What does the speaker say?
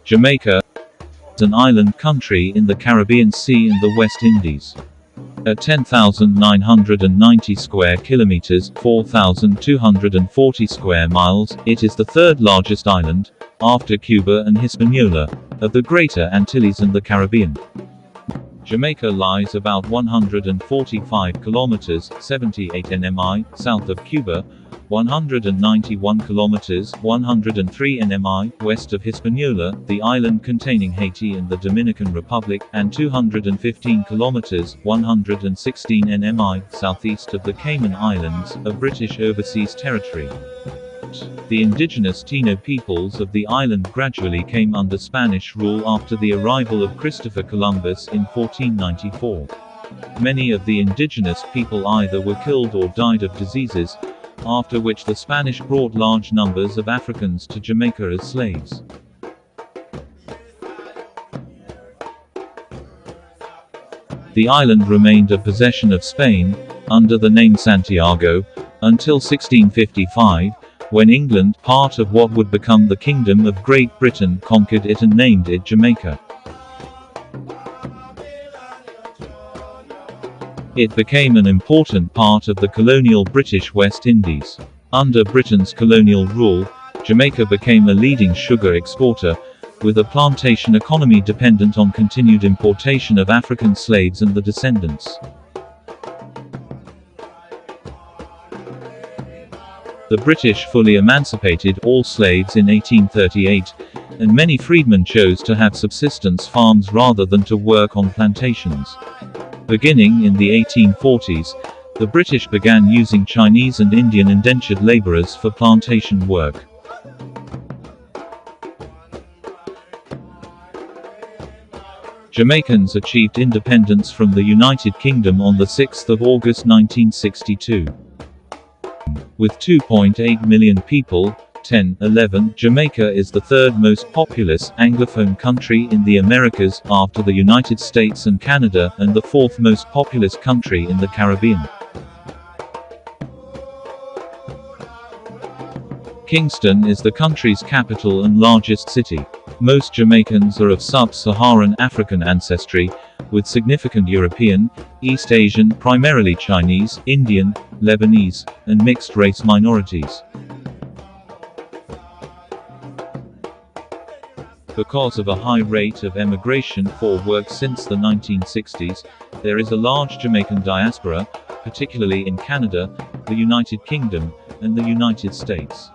Jamaica is an island country in the Caribbean Sea and the West Indies. At 10,990 square kilometers, 4,240 square miles, it is the third largest island, after Cuba and Hispaniola, of the Greater Antilles and the Caribbean. Jamaica lies about 145 kilometers, 78 nmi, south of Cuba, 191 kilometers, 103 nmi, west of Hispaniola, the island containing Haiti and the Dominican Republic, and 215 kilometers, 116 nmi, southeast of the Cayman Islands, a British overseas territory. The indigenous Taino peoples of the island gradually came under Spanish rule after the arrival of Christopher Columbus in 1494. Many of the indigenous people either were killed or died of diseases, after which the Spanish brought large numbers of Africans to Jamaica as slaves. The island remained a possession of Spain, under the name Santiago, until 1655, when England, part of what would become the Kingdom of Great Britain, conquered it and named it Jamaica. It became an important part of the colonial British West Indies. Under Britain's colonial rule, Jamaica became a leading sugar exporter, with a plantation economy dependent on continued importation of African slaves and their descendants. The British fully emancipated all slaves in 1838, and many freedmen chose to have subsistence farms rather than to work on plantations. Beginning in the 1840s, the British began using Chinese and Indian indentured laborers for plantation work. Jamaicans achieved independence from the United Kingdom on 6 August 1962. With 2.8 million people, 1011, Jamaica is the third most populous Anglophone country in the Americas, after the United States and Canada, and the fourth most populous country in the Caribbean. Kingston is the country's capital and largest city. Most Jamaicans are of sub-Saharan African ancestry, with significant European, East Asian, primarily Chinese, Indian, Lebanese, and mixed-race minorities. Because of a high rate of emigration for work since the 1960s, there is a large Jamaican diaspora, particularly in Canada, the United Kingdom, and the United States.